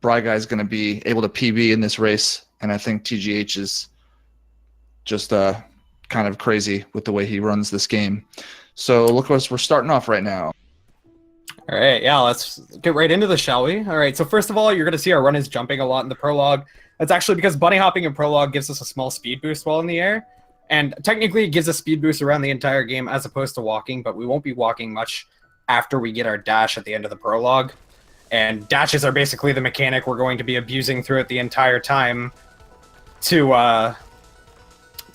Briguy is going to be able to PB in this race, and I think TGH is just kind of crazy with the way he runs this game. So look, we're starting off right now. All right, yeah, let's get right into this, shall we? All right, so first of all, you're going to see our run is jumping a lot in the prologue. That's actually because bunny hopping in prologue gives us a small speed boost while in the air. And technically, it gives us speed boost around the entire game as opposed to walking, but we won't be walking much after we get our dash at the end of the prologue. And dashes are basically the mechanic we're going to be abusing throughout the entire time to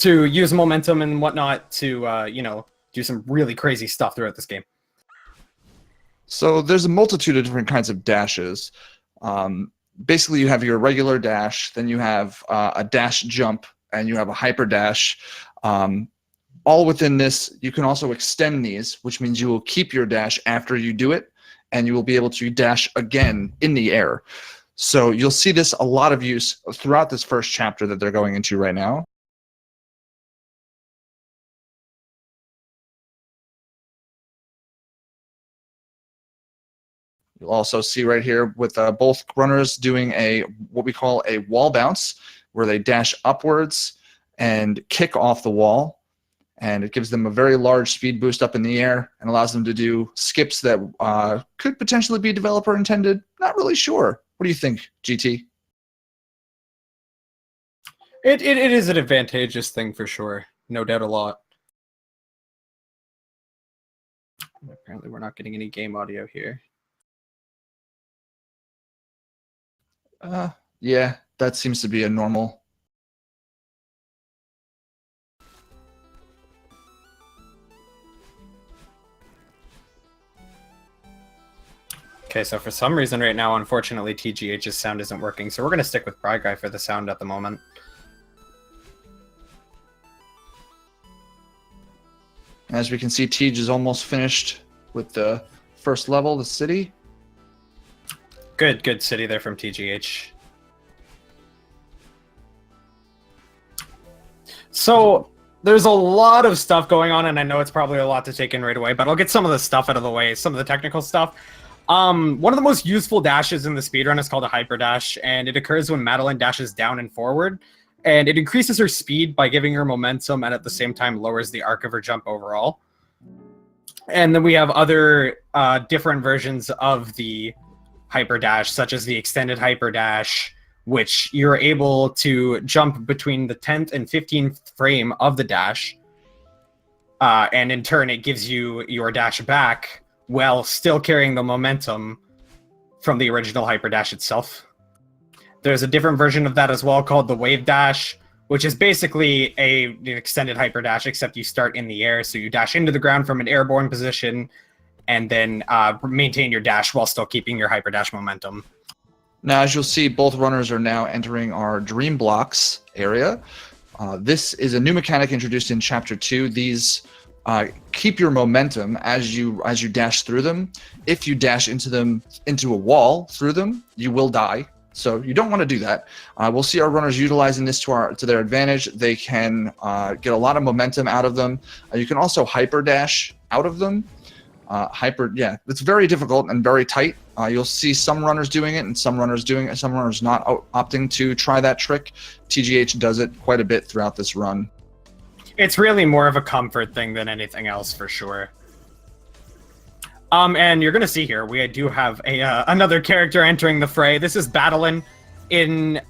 use momentum and whatnot to, do some really crazy stuff throughout this game. So there's a multitude of different kinds of dashes. Basically, you have your regular dash, then you have a dash jump, and you have a hyper dash. All within this, you can also extend these, which means you will keep your dash after you do it, and you will be able to dash again in the air. So you'll see this a lot of use throughout this first chapter that they're going into right now. You'll also see right here with both runners doing what we call a wall bounce, where they dash upwards and kick off the wall. And it gives them a very large speed boost up in the air and allows them to do skips that could potentially be developer intended. Not really sure. What do you think, GT? It is an advantageous thing for sure. No doubt a lot. Apparently we're not getting any game audio here. Yeah, that seems to be a normal. Okay, so for some reason right now, unfortunately, TGH's sound isn't working, so we're going to stick with Briguy for the sound at the moment. As we can see, TG is almost finished with the first level, the city. Good city there from TGH. So there's a lot of stuff going on, and I know it's probably a lot to take in right away, but I'll get some of the stuff out of the way, some of the technical stuff. One of the most useful dashes in the speedrun is called a hyper dash, and it occurs when Madeline dashes down and forward, and it increases her speed by giving her momentum and at the same time lowers the arc of her jump overall. And then we have other different versions of the hyper dash, such as the extended hyper dash, which you're able to jump between the 10th and 15th frame of the dash. And in turn, it gives you your dash back while still carrying the momentum from the original hyper dash itself. There's a different version of that as well called the wave dash, which is basically an extended hyper dash, except you start in the air. So you dash into the ground from an airborne position and then maintain your dash while still keeping your hyper dash momentum. Now, as you'll see, both runners are now entering our dream blocks area. This is a new mechanic introduced in Chapter 2. These keep your momentum as you dash through them. If you dash into a wall through them, you will die. So you don't want to do that. We'll see our runners utilizing this to their advantage. They can get a lot of momentum out of them. You can also hyper dash out of them. It's very difficult and very tight. You'll see some runners doing it and some runners doing it, some runners not opting to try that trick. TGH does it quite a bit throughout this run. It's really more of a comfort thing than anything else, for sure. And you're going to see here, we do have another character entering the fray. This is Battlein. In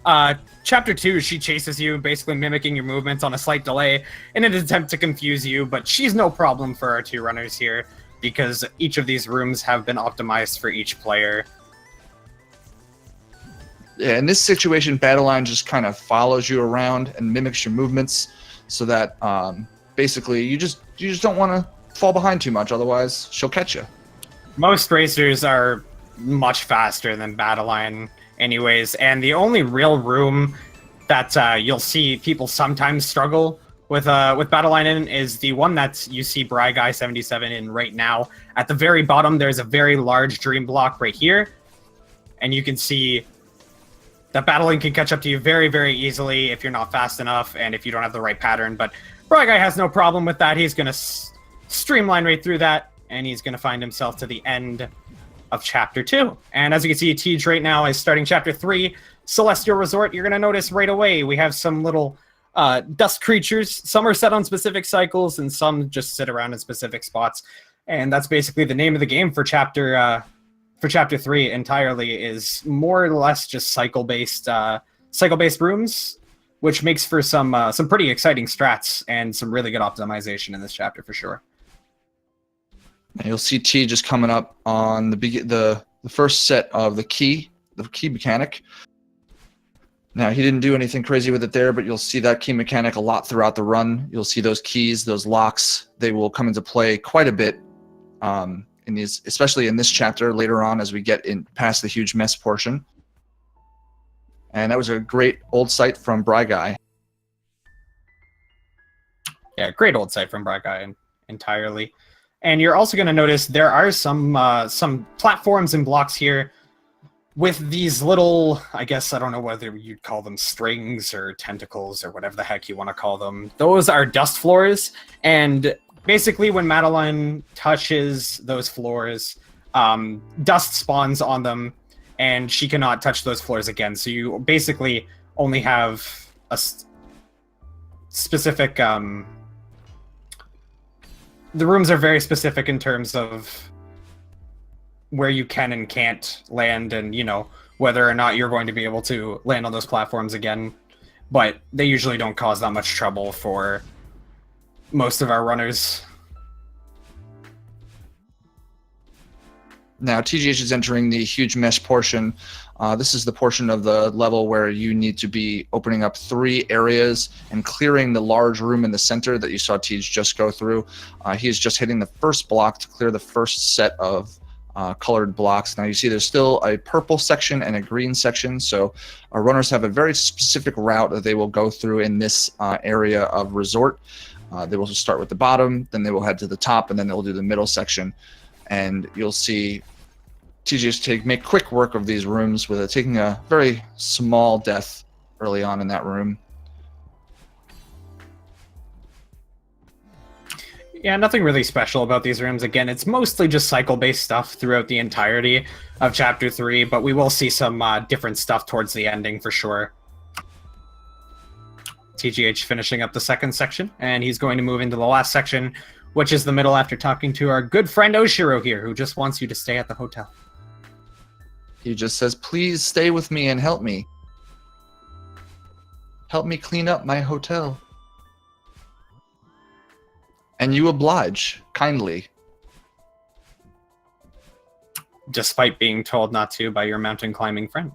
Chapter 2, she chases you, basically mimicking your movements on a slight delay in an attempt to confuse you, but she's no problem for our two runners here, because each of these rooms have been optimized for each player. Yeah, in this situation, Battlein just kind of follows you around and mimics your movements, so that basically you just don't want to fall behind too much, otherwise she'll catch you. Most racers are much faster than Battlein anyways, and the only real room that you'll see people sometimes struggle with Battlein in is the one that you see Briguy77 in right now. At the very bottom, there's a very large dream block right here, and you can see that Battlein can catch up to you very, very easily if you're not fast enough and if you don't have the right pattern, but Briguy has no problem with that. He's going to streamline right through that, and he's going to find himself to the end of Chapter 2. And as you can see, TGH right now is starting Chapter 3, Celestial Resort. You're going to notice right away we have some little dust creatures. Some are set on specific cycles, and some just sit around in specific spots. And that's basically the name of the game for Chapter 3 entirely, is more or less just cycle-based rooms, which makes for some pretty exciting strats and some really good optimization in this chapter for sure. And you'll see T just coming up on the first set of the key mechanic. Now, he didn't do anything crazy with it there, but you'll see that key mechanic a lot throughout the run. You'll see those keys, those locks, they will come into play quite a bit in these, especially in this chapter later on as we get in past the huge mess portion. And that was a great old site from Briguy. Yeah, great old site from Briguy entirely. And you're also going to notice there are some platforms and blocks here with these little, I guess, I don't know whether you'd call them strings or tentacles or whatever the heck you want to call them. Those are dust floors. And basically when Madeline touches those floors, dust spawns on them, and she cannot touch those floors again. So you basically only have a specific... The rooms are very specific in terms of where you can and can't land, and, you know, whether or not you're going to be able to land on those platforms again. But they usually don't cause that much trouble for most of our runners. Now, TGH is entering the huge mesh portion. This is the portion of the level where you need to be opening up 3 areas and clearing the large room in the center that you saw TGH just go through. He is just hitting the first block to clear the first set of colored blocks. Now you see there's still a purple section and a green section, so our runners have a very specific route that they will go through in this area of resort. They will start with the bottom, then they will head to the top, and then they'll do the middle section. And you'll see TGH make quick work of these rooms with taking a very small death early on in that room. Yeah, nothing really special about these rooms. Again, it's mostly just cycle-based stuff throughout the entirety of Chapter 3, but we will see some different stuff towards the ending for sure. TGH finishing up the second section, and he's going to move into the last section, which is the middle, after talking to our good friend Oshiro here, who just wants you to stay at the hotel. He just says, please stay with me and help me. Help me clean up my hotel. And you oblige, kindly. Despite being told not to by your mountain climbing friend.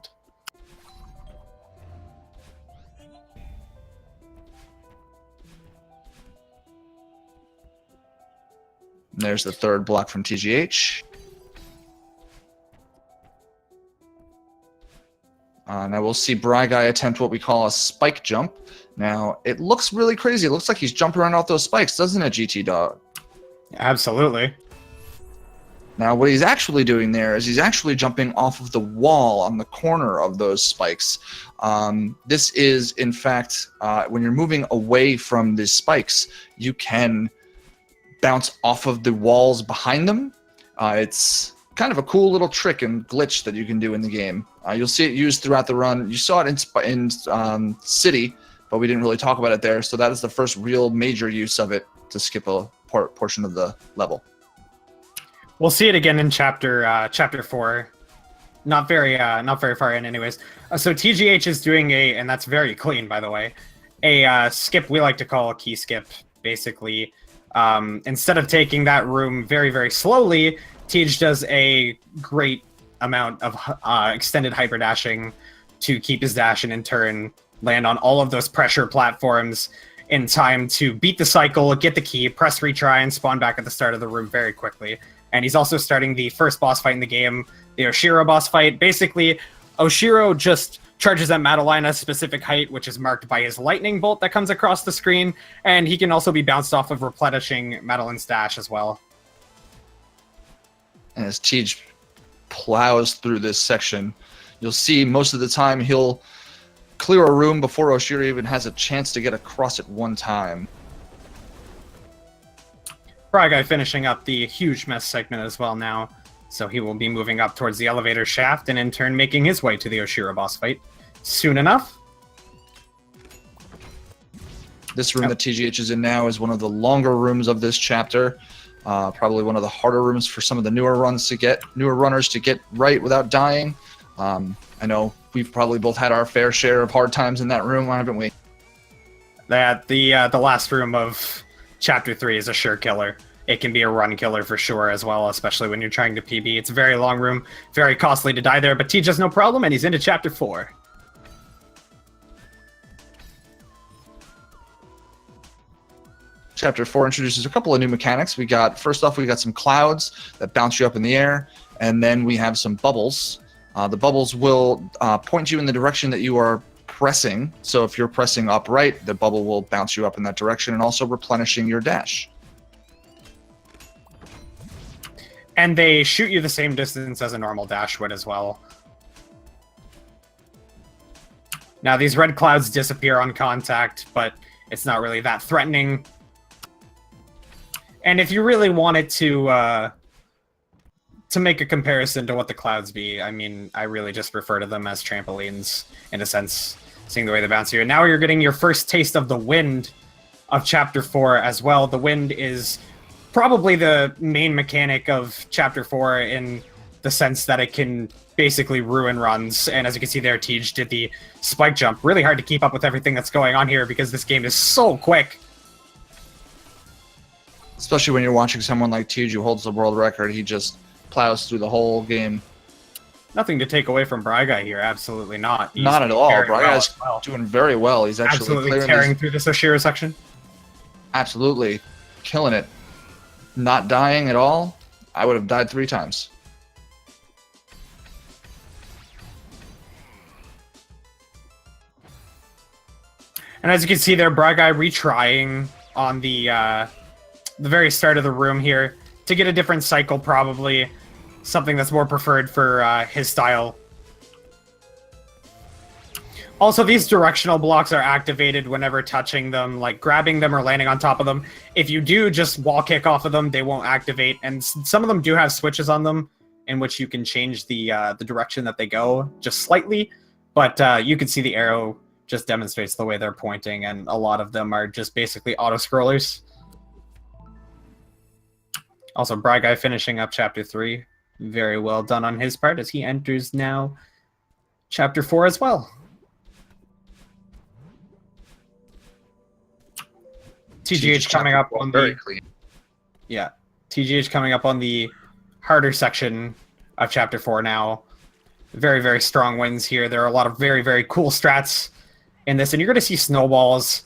There's the third block from TGH. Now we'll see Briguy attempt what we call a spike jump. Now, it looks really crazy. It looks like he's jumping around off those spikes, doesn't it, GT Dog? Absolutely. Now, what he's actually doing there is he's actually jumping off of the wall on the corner of those spikes. This is, in fact, when you're moving away from these spikes, you can bounce off of the walls behind them. It's kind of a cool little trick and glitch that you can do in the game. You'll see it used throughout the run. You saw it in City, but we didn't really talk about it there. So that is the first real major use of it to skip a portion of the level. We'll see it again in chapter 4. Not very far in, anyways. So TGH is doing and that's very clean, by the way, a skip we like to call a key skip. Basically, instead of taking that room very, very slowly, TGH does a great amount of extended hyperdashing to keep his dash and in turn land on all of those pressure platforms in time to beat the cycle, get the key, press retry, and spawn back at the start of the room very quickly. And he's also starting the first boss fight in the game, the Oshiro boss fight. Basically, Oshiro just charges at Madeline a specific height, which is marked by his lightning bolt that comes across the screen, and he can also be bounced off of replenishing Madeline's dash as well. And as TGH plows through this section, you'll see most of the time he'll clear a room before Oshiro even has a chance to get across it one time. Briguy finishing up the huge mess segment as well now. So he will be moving up towards the elevator shaft and in turn making his way to the Oshira boss fight soon enough. This room that TGH is in now is one of the longer rooms of this chapter. Probably one of the harder rooms for some of the newer runners to get right without dying. I know we've probably both had our fair share of hard times in that room, haven't we? The last room of Chapter 3 is a sure killer. It can be a run killer for sure as well, especially when you're trying to PB. It's a very long room, very costly to die there, but Tej has no problem, and he's into Chapter 4. Chapter 4 introduces a couple of new mechanics. First off, we got some clouds that bounce you up in the air, and then we have some bubbles. The bubbles will point you in the direction that you are pressing. So if you're pressing upright, the bubble will bounce you up in that direction, and also replenishing your dash. And they shoot you the same distance as a normal dash would as well. Now, these red clouds disappear on contact, but it's not really that threatening. And if you really wanted to make a comparison to what the clouds be, I mean, I really just refer to them as trampolines, in a sense, seeing the way they bounce you. And now you're getting your first taste of the wind of Chapter 4 as well. The wind is probably the main mechanic of Chapter 4 in the sense that it can basically ruin runs. And as you can see there, Tej did the spike jump. Really hard to keep up with everything that's going on here because this game is so quick. Especially when you're watching someone like Tej who holds the world record. He just plows through the whole game. Nothing to take away from Briguy here, absolutely not. He's not at all. Briguy's doing very well. He's actually absolutely tearing through this Oshira section. Absolutely killing it. Not dying at all. I would have died 3 times. And as you can see there, Briguy retrying on the very start of the room here to get a different cycle, probably something that's more preferred for his style. Also, these directional blocks are activated whenever touching them, like grabbing them or landing on top of them. If you do just wall kick off of them, they won't activate. And some of them do have switches on them in which you can change the direction that they go just slightly. But you can see the arrow just demonstrates the way they're pointing, and a lot of them are just basically auto-scrollers. Also, Briguy finishing up Chapter 3. Very well done on his part as he enters now Chapter 4 as well. TGH coming up on the TGH coming up on the harder section of Chapter 4 now. Very, very strong wins here. There are a lot of very, very cool strats in this, and you're going to see snowballs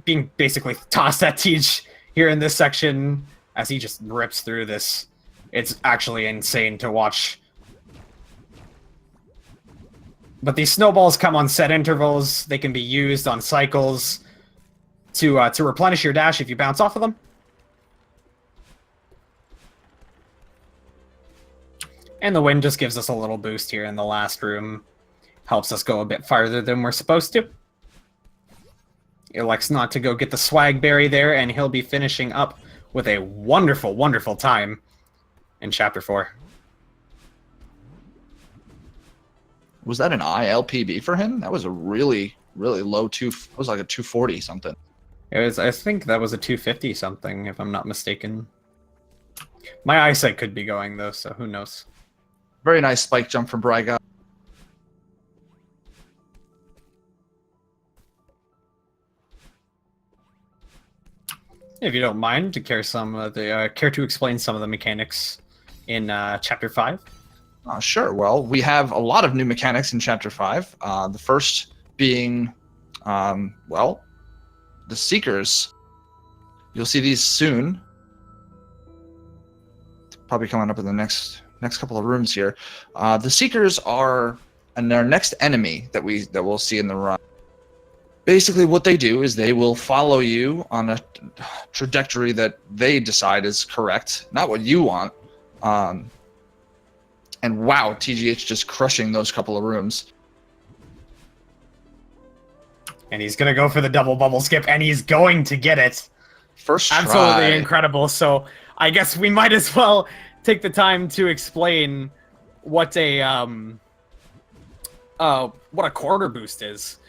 being basically tossed at Tej here in this section as he just rips through this. It's actually insane to watch. But these snowballs come on set intervals. They can be used on cycles to replenish your dash if you bounce off of them. And the wind just gives us a little boost here in the last room. Helps us go a bit farther than we're supposed to. He elects not to go get the swag berry there, and he'll be finishing up with a wonderful, wonderful time in Chapter 4. Was that an ILPB for him? That was a really, really low it was like a 240 something. It was, I think that was a 250 something, if I'm not mistaken. My eyesight could be going though, so who knows. Very nice spike jump from Briguy. If you don't mind, to care to explain some of the mechanics in Chapter 5. Sure. Well, we have a lot of new mechanics in Chapter 5. The first being, the Seekers. You'll see these soon. Probably coming up in the next couple of rooms here. The Seekers are our next enemy that we'll see in the run. Basically, what they do is they will follow you on a trajectory that they decide is correct, not what you want. And wow, TGH just crushing those couple of rooms. And he's going to go for the double bubble skip, and he's going to get it. First try. Absolutely incredible. So I guess we might as well take the time to explain what a corner boost is.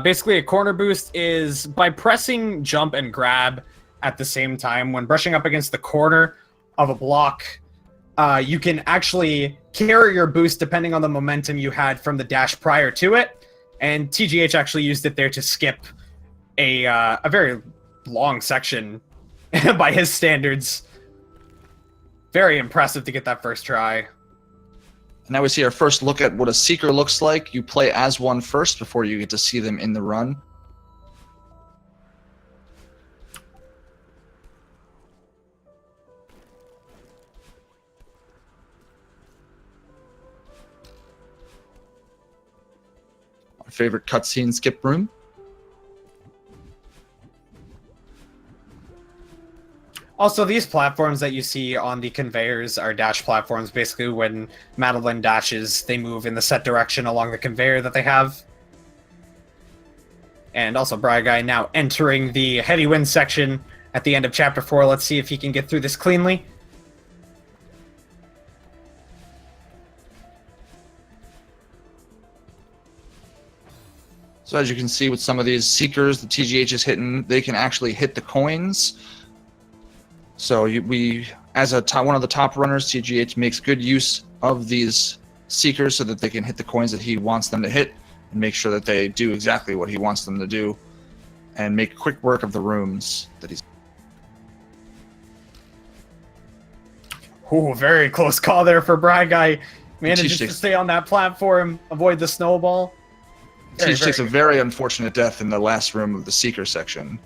Basically, a corner boost is by pressing jump and grab at the same time when brushing up against the corner of a block. You can actually carry your boost depending on the momentum you had from the dash prior to it, and TGH actually used it there to skip a very long section by his standards. Very impressive to get that first try. Now we see our first look at what a Seeker looks like. You play as one first before you get to see them in the run. Our favorite cutscene skip room. Also, these platforms that you see on the conveyors are dash platforms. Basically, when Madeline dashes, they move in the set direction along the conveyor that they have. And also, Briguy now entering the heavy wind section at the end of Chapter 4. Let's see if he can get through this cleanly. So as you can see with some of these Seekers, the TGH is hitting, they can actually hit the coins. So as one of the top runners, TGH makes good use of these Seekers so that they can hit the coins that he wants them to hit and make sure that they do exactly what he wants them to do and make quick work of the rooms that he's... Ooh, very close call there for Briguy. Manages to stay on that platform, avoid the snowball. TGH takes a very unfortunate death in the last room of the Seeker section.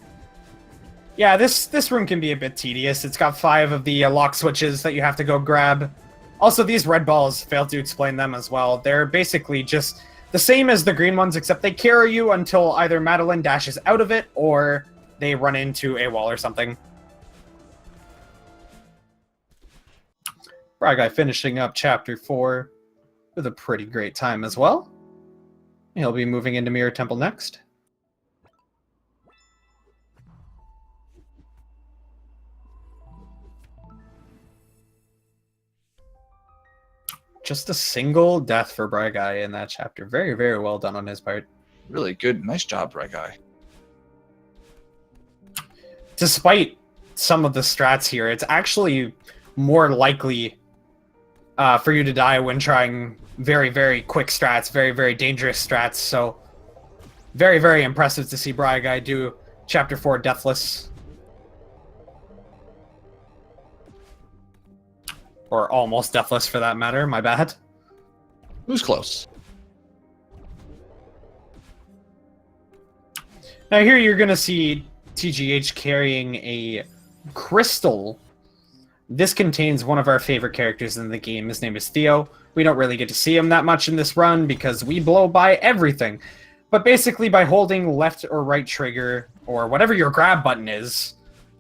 Yeah, this room can be a bit tedious. It's got 5 of the lock switches that you have to go grab. Also, these red balls, failed to explain them as well. They're basically just the same as the green ones, except they carry you until either Madeline dashes out of it or they run into a wall or something. Briguy finishing up Chapter 4 with a pretty great time as well. He'll be moving into Mirror Temple next. Just a single death for Briguy in that chapter. Very, very well done on his part. Really good. Nice job, Briguy. Despite some of the strats here, it's actually more likely for you to die when trying very, very quick strats, very, very dangerous strats. So very, very impressive to see Briguy do Chapter 4 deathless. Or almost deathless, for that matter. My bad. Who's close? Now here you're going to see TGH carrying a crystal. This contains one of our favorite characters in the game. His name is Theo. We don't really get to see him that much in this run because we blow by everything. But basically by holding left or right trigger, or whatever your grab button is,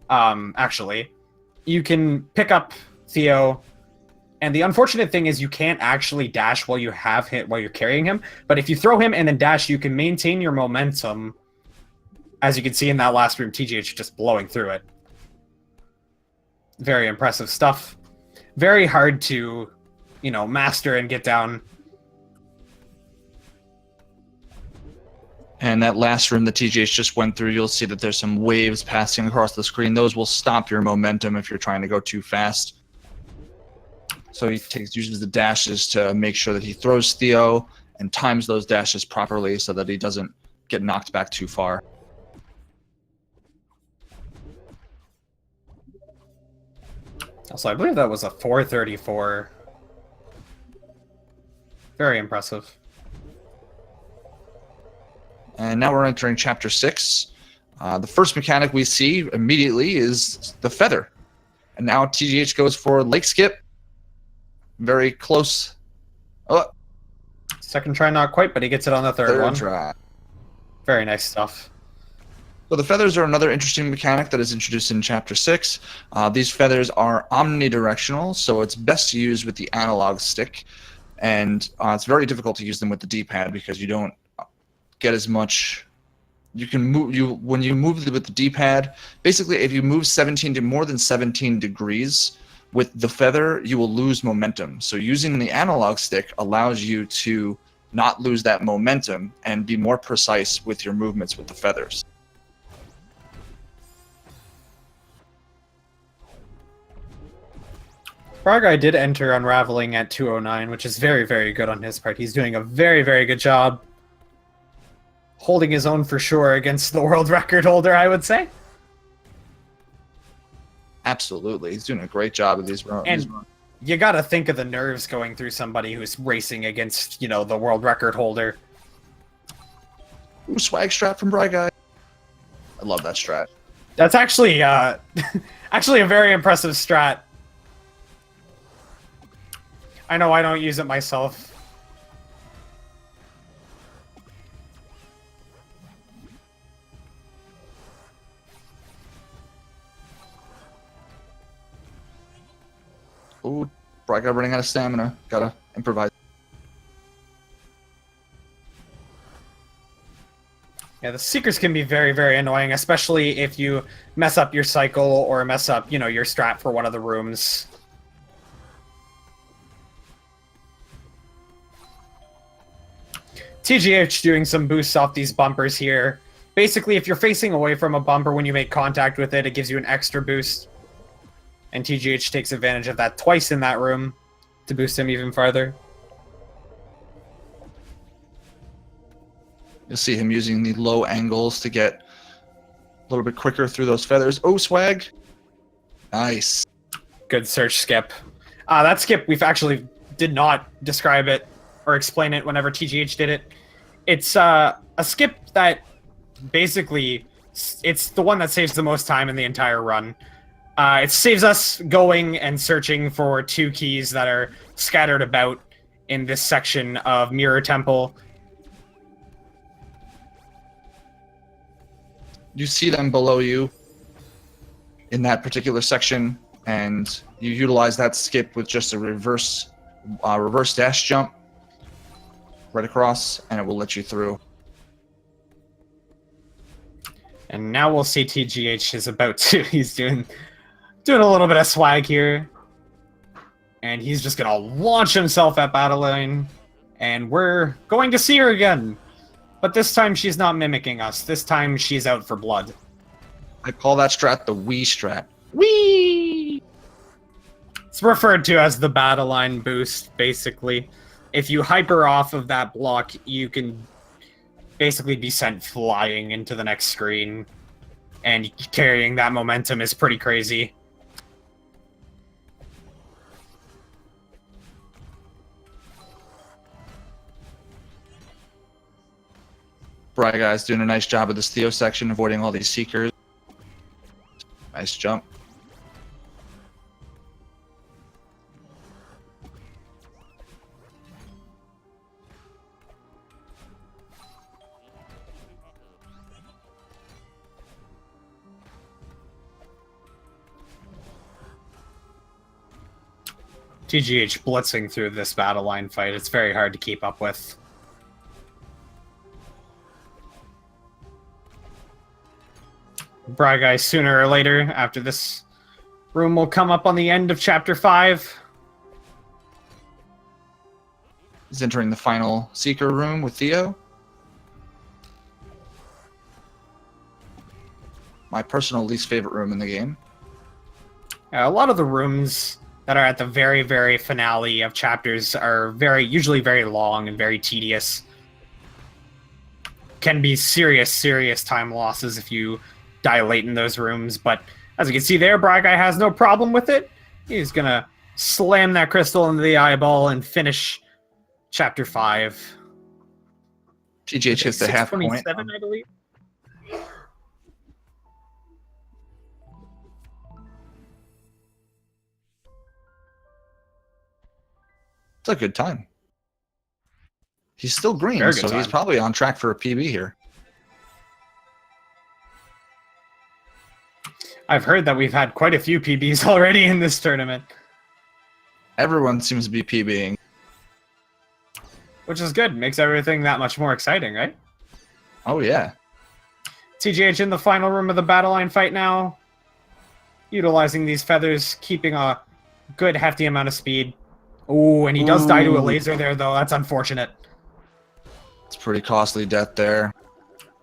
actually, you can pick up Theo. And the unfortunate thing is you can't actually dash while you're carrying him. But if you throw him and then dash, you can maintain your momentum. As you can see in that last room, TGH just blowing through it. Very impressive stuff. Very hard to, master and get down. And that last room that TGH just went through, you'll see that there's some waves passing across the screen. Those will stop your momentum if you're trying to go too fast. So he uses the dashes to make sure that he throws Theo and times those dashes properly so that he doesn't get knocked back too far. Also, I believe that was a 434. Very impressive. And now we're entering Chapter 6. The first mechanic we see immediately is the feather. And now TGH goes for Lake Skip. Very close. Oh. Second try, not quite, but he gets it on the third one. Try. Very nice stuff. So the feathers are another interesting mechanic that is introduced in Chapter 6. These feathers are omnidirectional, so it's best to use with the analog stick. And it's very difficult to use them with the D-pad because you don't get as much... You can move when you move with the D-pad. Basically, if you move more than 17 degrees with the feather, you will lose momentum. So using the analog stick allows you to not lose that momentum and be more precise with your movements with the feathers. Briguy did enter Unraveling at 209, which is very, very good on his part. He's doing a very, very good job holding his own for sure against the world record holder, I would say. Absolutely. He's doing a great job of these runs. And you gotta think of the nerves going through somebody who's racing against, the world record holder. Ooh, swag strat from Briguy. I love that strat. That's actually, actually a very impressive strat. I know I don't use it myself. Ooh, Briguy running out of stamina. Gotta improvise. Yeah, the Seekers can be very, very annoying, especially if you mess up your cycle or mess up, your strat for one of the rooms. TGH doing some boosts off these bumpers here. Basically, if you're facing away from a bumper when you make contact with it, it gives you an extra boost. And TGH takes advantage of that twice in that room to boost him even farther. You'll see him using the low angles to get a little bit quicker through those feathers. Oh, swag. Nice. Good search skip. That skip, we've actually did not describe it or explain it whenever TGH did it. It's a skip that basically, it's the one that saves the most time in the entire run. It saves us going and searching for 2 keys that are scattered about in this section of Mirror Temple. You see them below you in that particular section, and you utilize that skip with just a reverse dash jump right across, and it will let you through. And now we'll see TGH is about to. He's doing a little bit of swag here. And he's just gonna launch himself at Battleline. And we're going to see her again. But this time she's not mimicking us. This time she's out for blood. I call that strat the Wii strat. Whee! It's referred to as the Battleline boost, basically. If you hyper off of that block, you can basically be sent flying into the next screen. And carrying that momentum is pretty crazy. Briguy's doing a nice job of this Theo section, avoiding all these Seekers. Nice jump. TGH blitzing through this battle line fight. It's very hard to keep up with. Briguy, sooner or later, after this room will come up on the end of Chapter 5. He's entering the final Seeker room with Theo. My personal least favorite room in the game. A lot of the rooms that are at the very, very finale of chapters are usually very long and very tedious. Can be serious time losses if you dilate in those rooms, but as you can see there, Briguy has no problem with it. He's gonna slam that crystal into the eyeball and finish Chapter 5. TGH hits the half point. 627, I believe. It's a good time. He's still green, Very good so he's time. probably on track for a PB here. I've heard that we've had quite a few PBs already in this tournament, Everyone seems to be PBing. which is good. Makes everything that much more exciting, right? Oh, yeah. TGH in the final room of the battle line fight now. Utilizing these feathers, keeping a good hefty amount of speed. Ooh, and he does die to a laser there, though. That's unfortunate. It's pretty costly death there.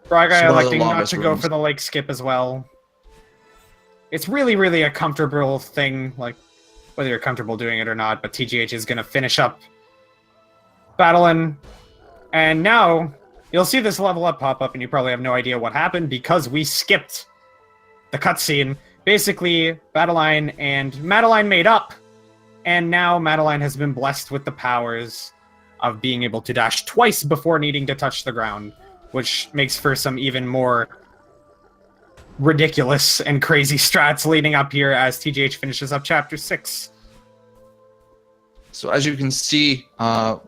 Briguy It's one of the electing not longest to go rooms. for the lake skip as well. It's really, really a comfortable thing, like, whether you're comfortable doing it or not, but TGH is going to finish up battling. And now, you'll see this level up pop up, and you probably have no idea what happened, because we skipped the cutscene. Basically, Battleline and Madeline made up, and now Madeline has been blessed with the powers of being able to dash twice before needing to touch the ground, which makes for some even more ridiculous and crazy strats leading up here as TGH finishes up Chapter 6. So as you can see,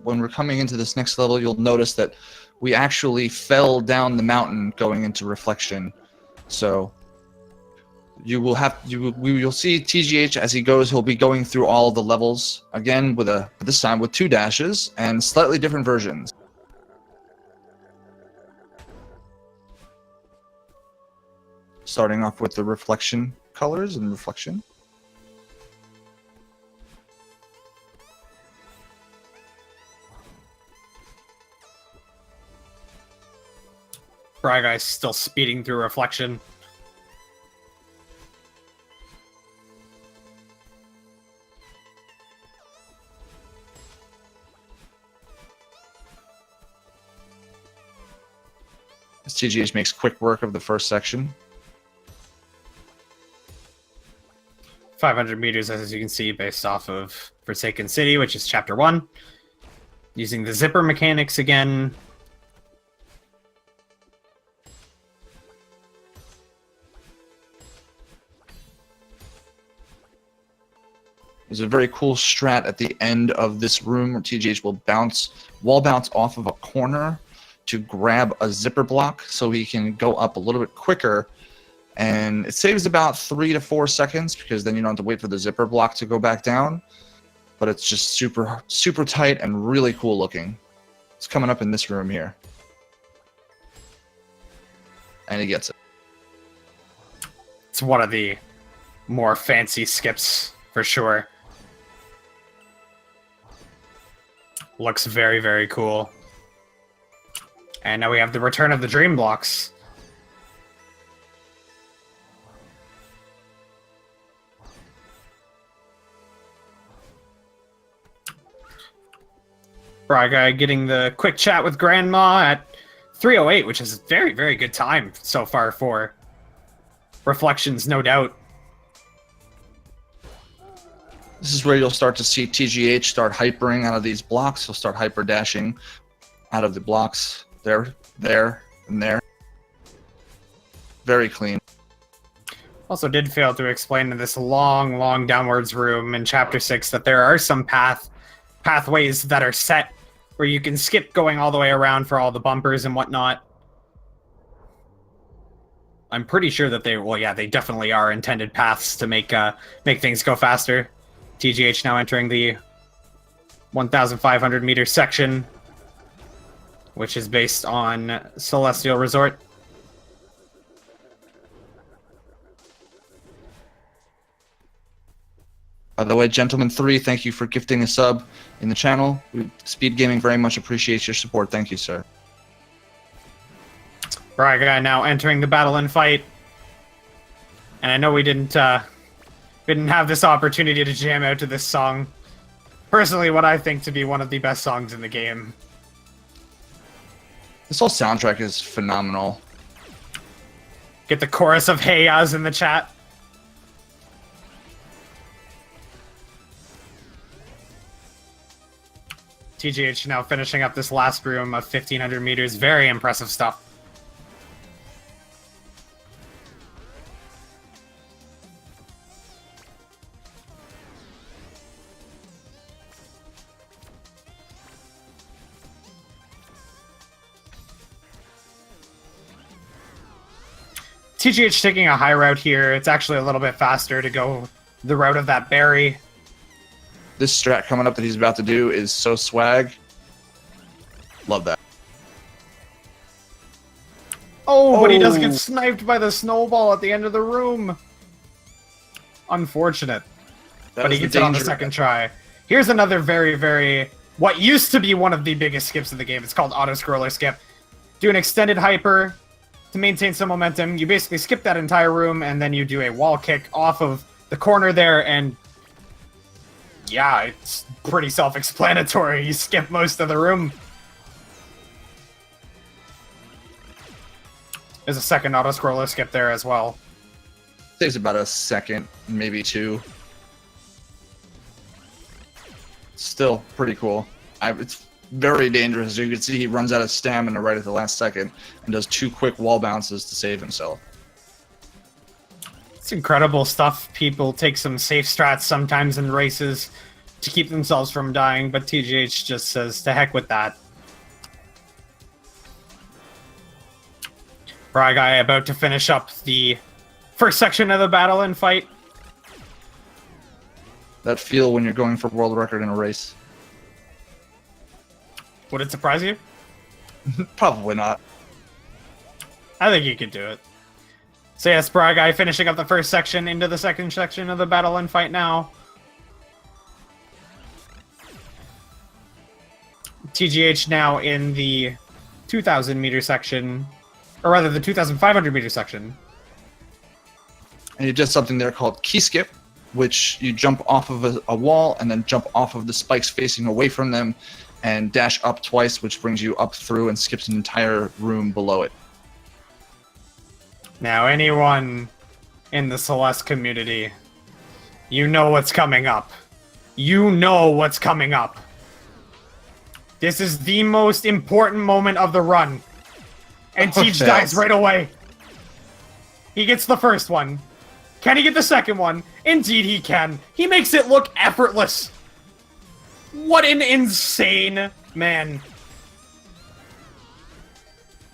when we're coming into this next level, you'll notice that we actually fell down the mountain going into Reflection. So you'll see TGH as he goes. He'll be going through all the levels again with this time with 2 dashes and slightly different versions. Starting off with the Reflection colors and Reflection. Briguy's still speeding through Reflection. As TGH makes quick work of the first section. 500 meters, as you can see, based off of Forsaken City, which is Chapter 1. Using the zipper mechanics again. There's a very cool strat at the end of this room where TGH will wall bounce off of a corner to grab a zipper block so he can go up a little bit quicker. And it saves about 3 to 4 seconds because then you don't have to wait for the zipper block to go back down. But it's just super, super tight and really cool looking. It's coming up in this room here. And he gets it. It's one of the more fancy skips, for sure. Looks very, very cool. And now we have the return of the Dream Blocks. Briguy getting the quick chat with Grandma at 3:08, which is a very, very good time so far for Reflections, no doubt. This is where you'll start to see TGH start hypering out of these blocks. He'll start hyper dashing out of the blocks. There, and there. Very clean. Also did fail to explain in this long, long downwards room in Chapter 6 that there are some pathways that are set where you can skip going all the way around for all the bumpers and whatnot. I'm pretty sure that they definitely are intended paths to make things go faster. TGH now entering the 1,500 meter section, which is based on Celestial Resort. By the way, Gentleman3, thank you for gifting a sub in the channel. Speed Gaming very much appreciates your support. Thank you, sir. Briguy now entering the battle and fight. And I know we didn't have this opportunity to jam out to this song. Personally, what I think to be one of the best songs in the game. This whole soundtrack is phenomenal. Get the chorus of Hey Yas in the chat. TGH now finishing up this last room of 1,500 meters. Very impressive stuff. TGH taking a high route here. It's actually a little bit faster to go the route of that berry. This strat coming up that he's about to do is so swag. Love that. Oh, but he does get sniped by the snowball at the end of the room. Unfortunate. That but he is the gets it on the danger. second try. Here's another what used to be one of the biggest skips of the game. It's called auto scroller skip. Do an extended hyper to maintain some momentum. You basically skip that entire room, and then you do a wall kick off of the corner there, and yeah, it's pretty self-explanatory. You skip most of the room. There's a second auto scroller skip there as well. Takes about a second, maybe two. Still pretty cool. It's very dangerous. As you can see, he runs out of stamina right at the last second and does 2 quick wall bounces to save himself. It's incredible stuff. People take some safe strats sometimes in races to keep themselves from dying, but TGH just says, to heck with that. Briguy about to finish up the first section of the battle and fight. That feel when you're going for world record in a race. Would it surprise you? Probably not. I think you could do it. So yes, Briguy finishing up the first section into the second section of the battle and fight now. TGH now in the 2,000 meter section, or rather the 2,500 meter section. And he does something there called key skip, which you jump off of a wall and then jump off of the spikes facing away from them and dash up twice, which brings you up through and skips an entire room below it. Now, anyone in the Celeste community, you know what's coming up. You know what's coming up. This is the most important moment of the run. And Teach dies right away. He gets the first one. Can he get the second one? Indeed he can. He makes it look effortless. What an insane man.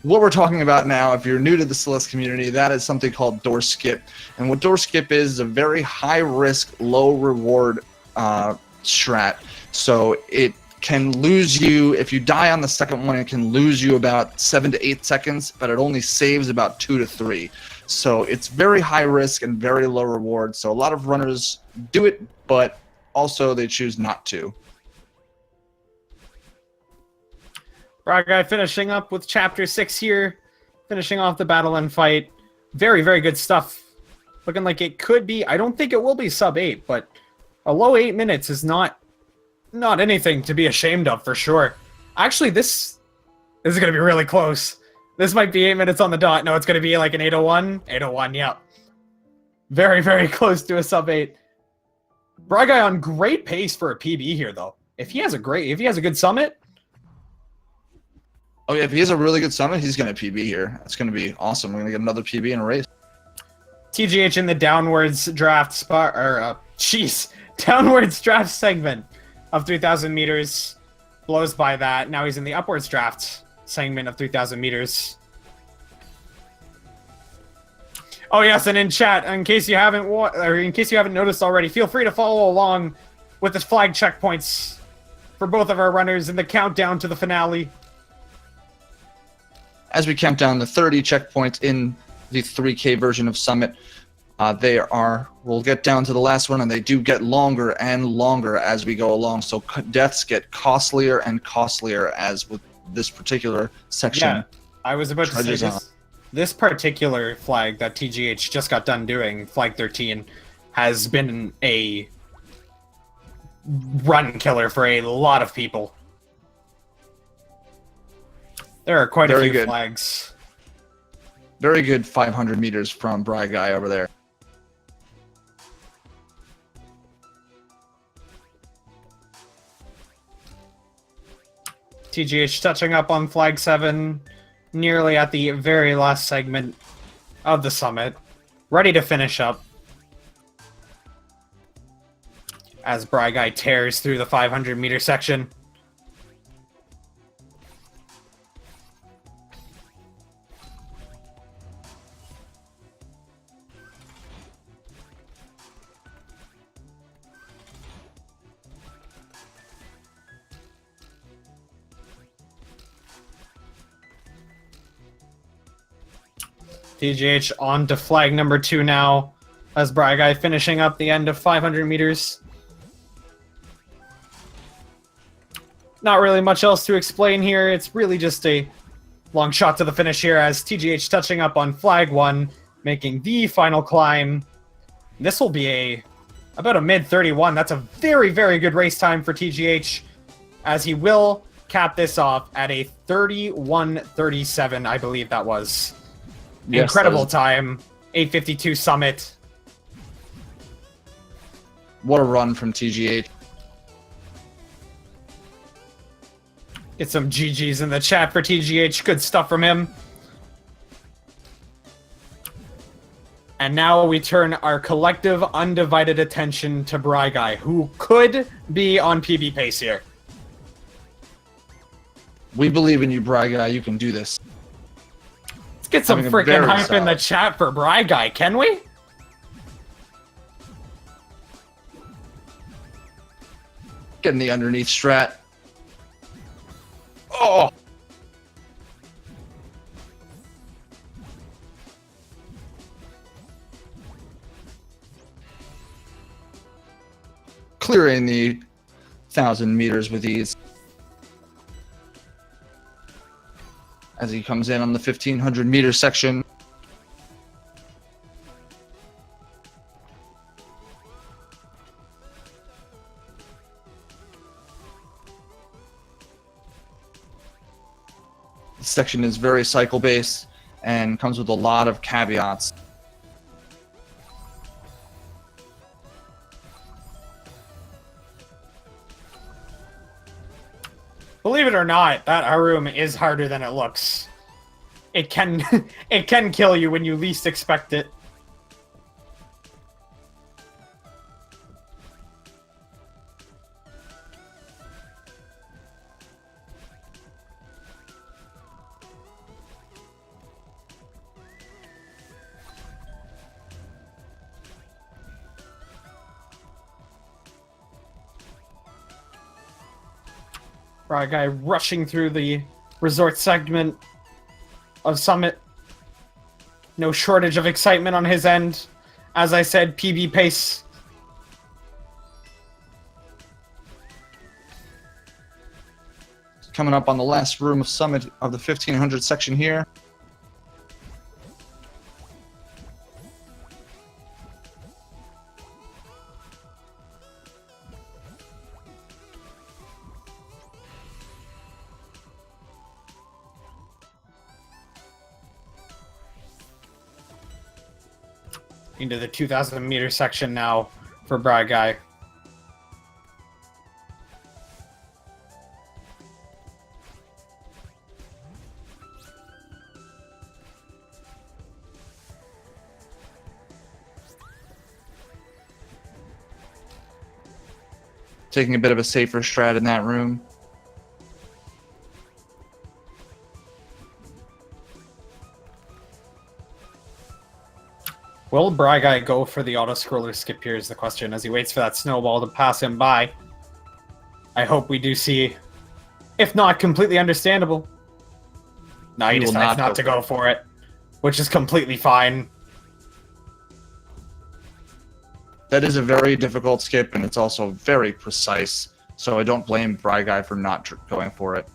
What we're talking about now, if you're new to the Celeste community, that is something called door skip. And what door skip is a very high risk, low reward strat. So it can lose you, if you die on the second one, it can lose you about 7 to 8 seconds, but it only saves about 2 to 3. So it's very high risk and very low reward. So a lot of runners do it, but also they choose not to. Briguy finishing up with Chapter 6 here. Finishing off the battle and fight. Very, very good stuff. Looking like it could be, I don't think it will be sub 8, but a low 8 minutes is not anything to be ashamed of for sure. Actually, this is going to be really close. This might be 8 minutes on the dot. No, it's going to be like an 8:01. 8:01, yep. Very, very close to a sub 8. Briguy on great pace for a PB here, though. If he has a good summit. Oh yeah, if he has a really good summit, he's going to PB here. That's going to be awesome. We're going to get another PB in a race. TGH in the downwards draft spot, downwards draft segment of 3,000 meters. Blows by that. Now he's in the upwards draft segment of 3,000 meters. Oh yes, and in chat, in case you haven't noticed already, feel free to follow along with the flag checkpoints for both of our runners in the countdown to the finale. As we count down the 30 checkpoints in the 3K version of Summit, we'll get down to the last one, and they do get longer and longer as we go along. So deaths get costlier and costlier as with this particular section. Yeah, I was about to say this particular flag that TGH just got done doing, Flag 13, has been a run killer for a lot of people. There are quite a few flags. Very good 500 meters from Briguy over there. TGH touching up on Flag 7, nearly at the very last segment of the summit. Ready to finish up. As Briguy tears through the 500 meter section. TGH on to flag number 2 now, as Briguy finishing up the end of 500 meters. Not really much else to explain here. It's really just a long shot to the finish here as TGH touching up on flag 1, making the final climb. This will be about a mid-31. That's a very, very good race time for TGH, as he will cap this off at a 31:37, I believe that was. Yes, Incredible time. 8:52 summit. What a run from TGH. Get some GGs in the chat for TGH. Good stuff from him. And now we turn our collective, undivided attention to Briguy, who could be on PB pace here. We believe in you, Briguy. You can do this. Let's get some Having a freaking very hype in the solid- chat for Briguy, can we? Getting the underneath strat. Oh! Clearing the 1,000 meters with ease. As he comes in on the 1,500 meter section. This section is very cycle based and comes with a lot of caveats. Believe it or not, that Harum is harder than it looks. It can it can kill you when you least expect it. Briguy rushing through the resort segment of Summit. No shortage of excitement on his end. As I said, PB pace. Coming up on the last room of Summit of the 1,500 section here. Into the 2,000 meter section now for Briguy. Taking a bit of a safer strat in that room. Will Briguy go for the auto-scroller skip here is the question, as he waits for that snowball to pass him by. I hope we do see, if not completely understandable. No, he He will decides not to go for it, which is completely fine. That is a very difficult skip, and it's also very precise. So I don't blame Briguy for not going for it.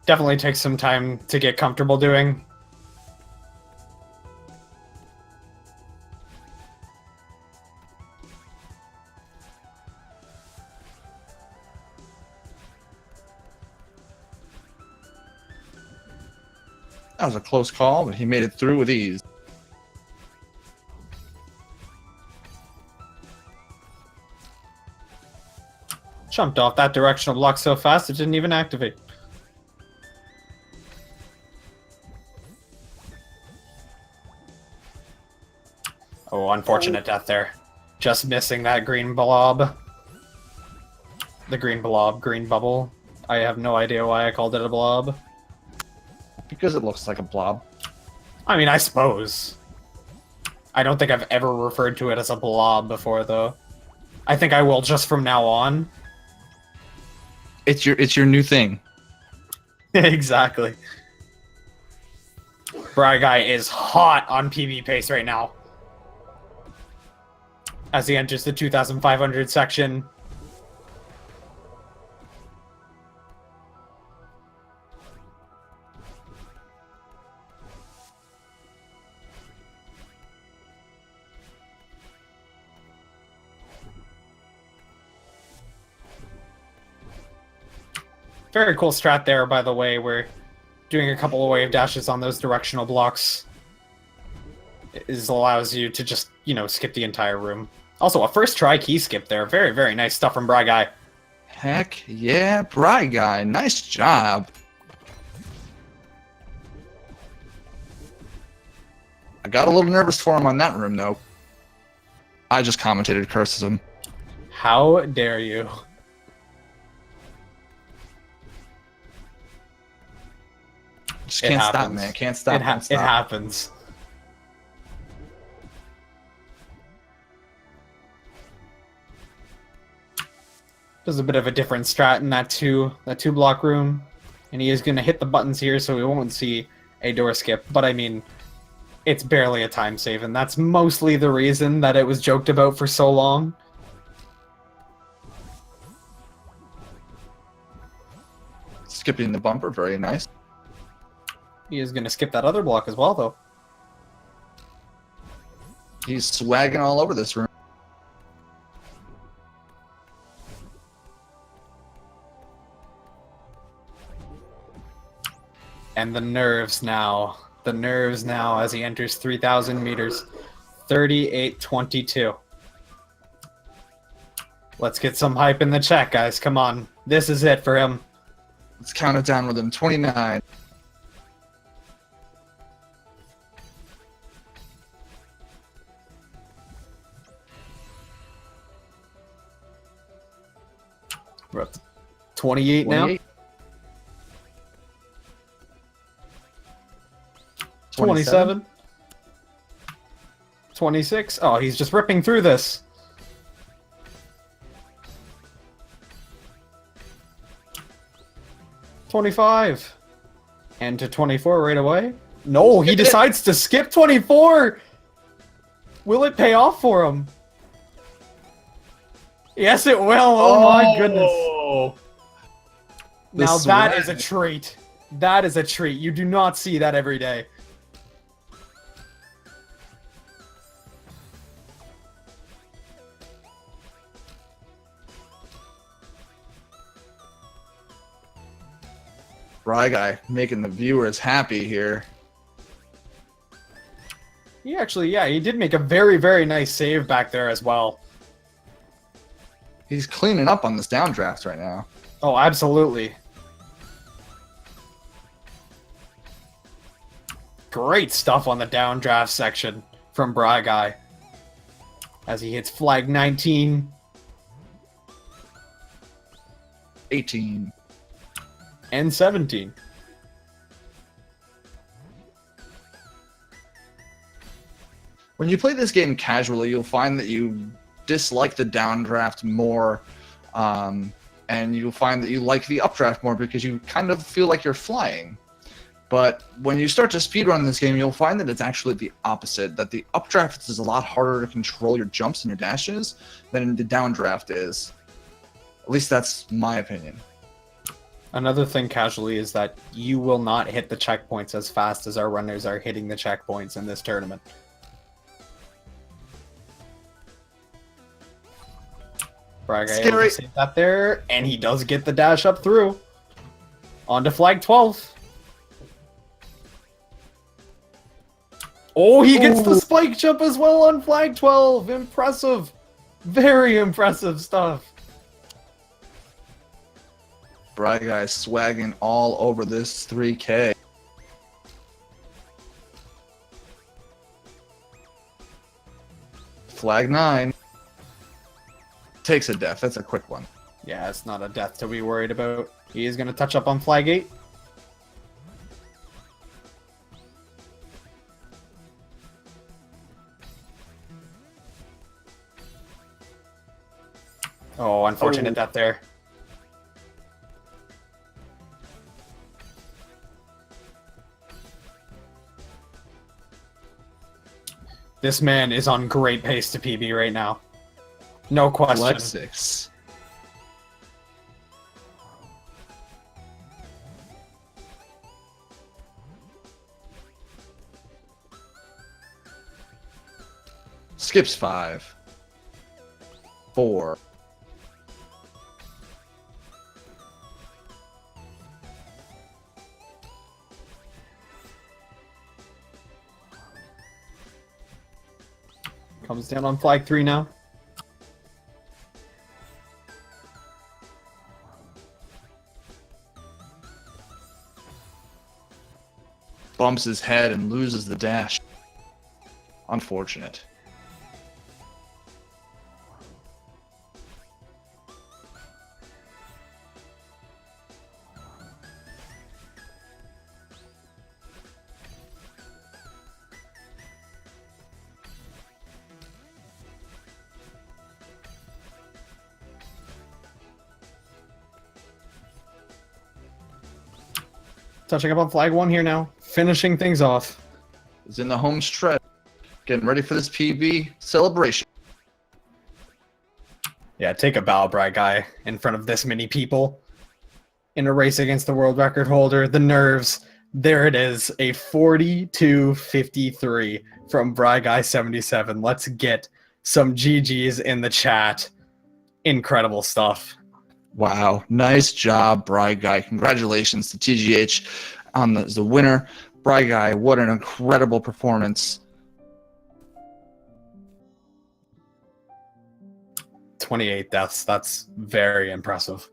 Definitely takes some time to get comfortable doing. That was a close call, but he made it through with ease. Jumped off that directional block so fast it didn't even activate. Oh, unfortunate death there. Just missing that green blob. The green blob, green bubble. I have no idea why I called it a blob. Because it looks like a blob. I mean, I suppose. I don't think I've ever referred to it as a blob before, though. I think I will just from now on. It's your new thing. Exactly. Briguy is hot on PB pace right now. As he enters the 2,500 section. Very cool strat there, by the way. We're doing a couple of wave dashes on those directional blocks. It allows you to just, skip the entire room. Also, a first try key skip there. Very, very nice stuff from Briguy. Heck yeah, Briguy. Nice job. I got a little nervous for him on that room, though. I just commentated curses him. How dare you? Just can't stop, man. Can't stop. It happens. There's a bit of a different strat in that two block room, and he is going to hit the buttons here, so we won't see a door skip. But I mean, it's barely a time save, and that's mostly the reason that it was joked about for so long. Skipping the bumper, very nice. He is going to skip that other block as well, though. He's swagging all over this room. And the nerves now as he enters 3,000 meters. 38.22. Let's get some hype in the chat, guys. Come on. This is it for him. Let's count it down with him. 29. We're up to 28 now. 27. 26. Oh, he's just ripping through this. 25. And to 24 right away. No, he decides to skip 24. Will it pay off for him? Yes, it will. Oh my goodness. Now that is a treat. That is a treat. You do not see that every day. Briguy making the viewers happy here. He actually, he did make a very, very nice save back there as well. He's cleaning up on this downdraft right now. Oh, absolutely. Great stuff on the downdraft section from Briguy. As he hits flag 19. 18. And 17. When you play this game casually, you'll find that you dislike the downdraft more, and you'll find that you like the updraft more because you kind of feel like you're flying. But when you start to speedrun this game, you'll find that it's actually the opposite, that the updraft is a lot harder to control your jumps and your dashes than the downdraft is. At least that's my opinion. Another thing casually is that you will not hit the checkpoints as fast as our runners are hitting the checkpoints in this tournament. Briguy able to save that there, and he does get the dash up through. On to flag 12. Oh, he gets the spike jump as well on flag 12. Impressive. Very impressive stuff. Briguy swagging all over this 3K. Flag 9. Takes a death. That's a quick one. Yeah, it's not a death to be worried about. He is going to touch up on flag 8. Oh, unfortunate death there. This man is on great pace to PB right now. No question. Flag 6. Skips 5. 4. Comes down on flag 3 now. Bumps his head and loses the dash. Unfortunate. Touching up on flag 1 here now. Finishing things off. Is in the home stretch. Getting ready for this PB celebration. Yeah, take a bow, Briguy, in front of this many people. In a race against the world record holder, the nerves. There it is, a 42.53 from Briguy77. Let's get some GGs in the chat. Incredible stuff. Wow, nice job, Briguy. Congratulations to TGH on the winner. Briguy, what an incredible performance. 28 deaths, that's very impressive.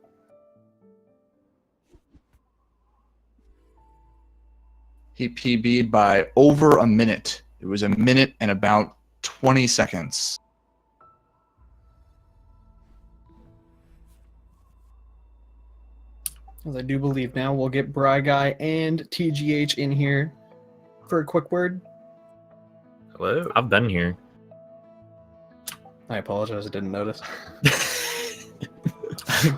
He PB'd by over a minute. It was a minute and about 20 seconds. As I do believe now, we'll get Briguy and TGH in here for a quick word. Hello, I've been here. I apologize, I didn't notice.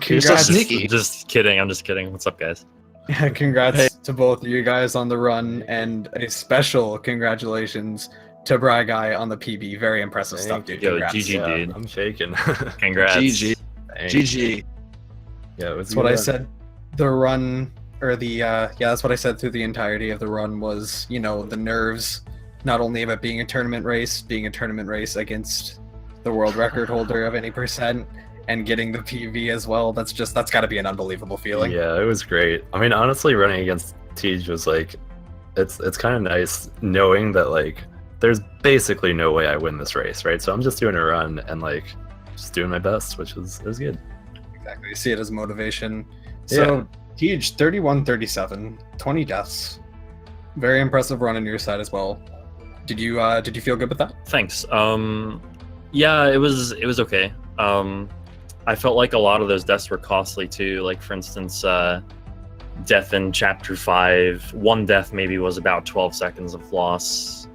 You're so sneaky. Just kidding. I'm just kidding. What's up, guys? Congrats to both of you guys on the run, and a special congratulations to Briguy on the PB. Very impressive stuff, dude. Yo, Congrats. GG, dude. I'm shaking. Congrats. GG. Thanks. GG. Yeah, it was That's what I said. The run, or the, that's what I said through the entirety of the run was, you know, the nerves, not only of it being a tournament race against the world record holder of any percent, and getting the PV as well. That's got to be an unbelievable feeling. Yeah, it was great. I mean, honestly, running against Tej was like, it's kind of nice knowing that like there's basically no way I win this race, right? So I'm just doing a run and like just doing my best, which was good. Exactly. You see it as motivation. So Tej 31-37, 20 deaths. Very impressive run on your side as well. Did you feel good with that? Thanks. Yeah, it was okay. I felt like a lot of those deaths were costly too. Like for instance, death in chapter 5, one death maybe was about 12 seconds of loss.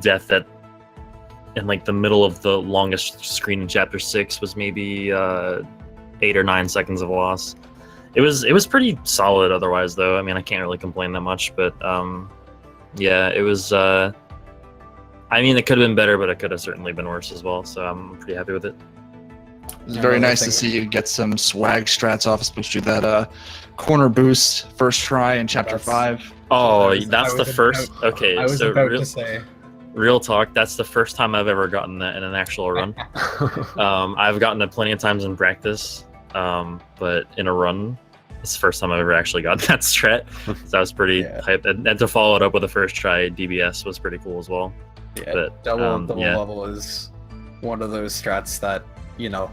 Death in like the middle of the longest screen in chapter 6 was maybe 8 or 9 seconds of loss. It was pretty solid otherwise though. I mean, I can't really complain that much, but yeah, it was I mean, it could have been better, but it could have certainly been worse as well, so I'm pretty happy with it. It's very nice to see you get some swag strats off, especially that corner boost first try in chapter 5. Oh, that's the first. Okay, I was so about to say. Real talk, that's the first time I've ever gotten that in an actual run. I've gotten it plenty of times in practice, but in a run, it's the first time I've ever actually gotten that strat. So I was pretty hyped, and to follow it up with a first try DBS was pretty cool as well. Yeah, but, double level is one of those strats that, you know,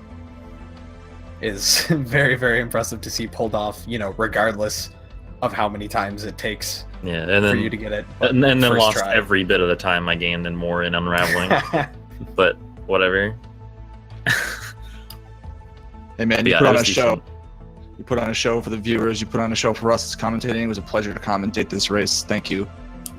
is very, very impressive to see pulled off, you know, regardless of how many times it takes and then, for you to get it. And then lost try. every bit of the time I gained and more in unraveling. But whatever. Hey man, you put on a show. You put on a show for the viewers. You put on a show for us commentating. It was a pleasure to commentate this race. Thank you.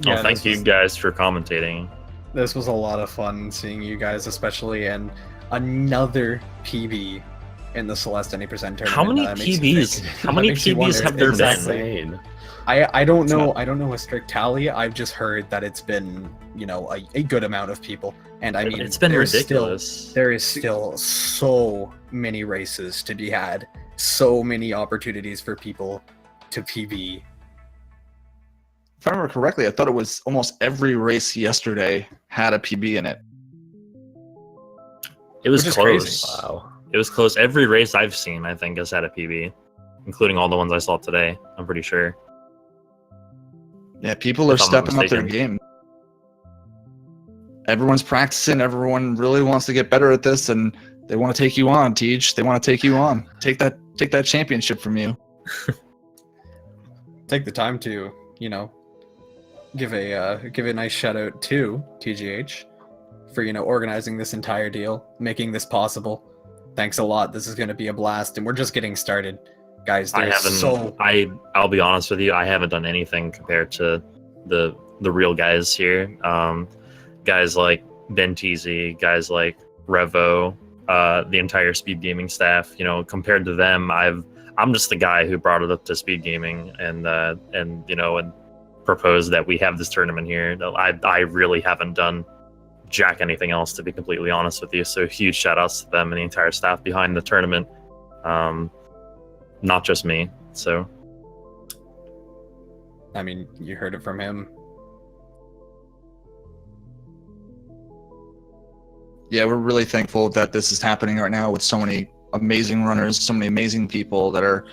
Yeah, thank you guys for commentating. This was a lot of fun seeing you guys, especially, and another PB in the Celeste Any Tournament. How many PBs? How many PBs have there been? I don't know. I don't know a strict tally. I've just heard that it's been, you know, a good amount of people, and I mean, it's been ridiculous. There is still so many races to be had, so many opportunities for people to PB. If I remember correctly, I thought it was almost every race yesterday had a PB in it. It was close. Wow. It was close. Every race I've seen, I think, has had a PB, including all the ones I saw today. I'm pretty sure. Yeah, people are stepping up their game. everyone's practicing. Everyone really wants to get better at this, and they want to take you on, Tej. They want to take you on. Take that championship from you. Take the time to, you know, give a nice shout out to TGH for, you know, organizing this entire deal, making this possible. Thanks a lot. This is going to be a blast, and we're just getting started, guys. I'll be honest with you. I haven't done anything compared to the real guys here. Guys like Ben Teasy, guys like Revo, the entire Speed Gaming staff. You know, compared to them, I'm just the guy who brought it up to Speed Gaming and you know, and proposed that we have this tournament here. I really haven't done jack anything else, to be completely honest with you. So huge shout outs to them and the entire staff behind the tournament. Not just me. So I mean, you heard it from him. Yeah, we're really thankful that this is happening right now with so many amazing runners, so many amazing people that are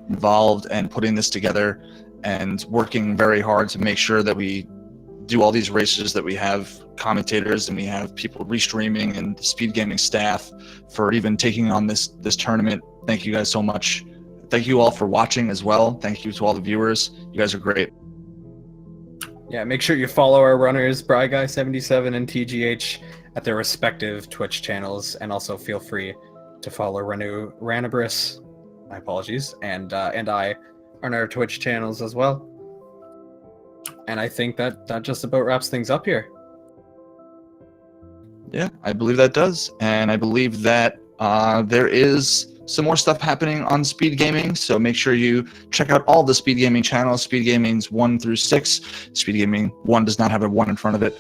involved and putting this together and working very hard to make sure that we do all these races, that we have commentators and we have people restreaming, and the Speed Gaming staff for even taking on this tournament. Thank you guys so much. Thank you all for watching as well. Thank you to all the viewers. You guys are great. Yeah, make sure you follow our runners, Briguy77 and TGH, at their respective Twitch channels, and also feel free to follow Ranibris, my apologies, and I on our Twitch channels as well. And I think that just about wraps things up here. Yeah, I believe that does. And I believe that there is some more stuff happening on Speed Gaming, so make sure you check out all the Speed Gaming channels. Speed Gaming's 1 through 6. Speed Gaming 1 does not have a 1 in front of it.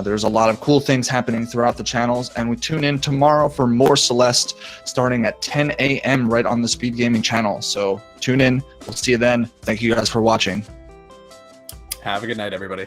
There's a lot of cool things happening throughout the channels, and we tune in tomorrow for more Celeste starting at 10 a.m. right on the Speed Gaming channel. So tune in. We'll see you then. Thank you guys for watching. Have a good night, everybody.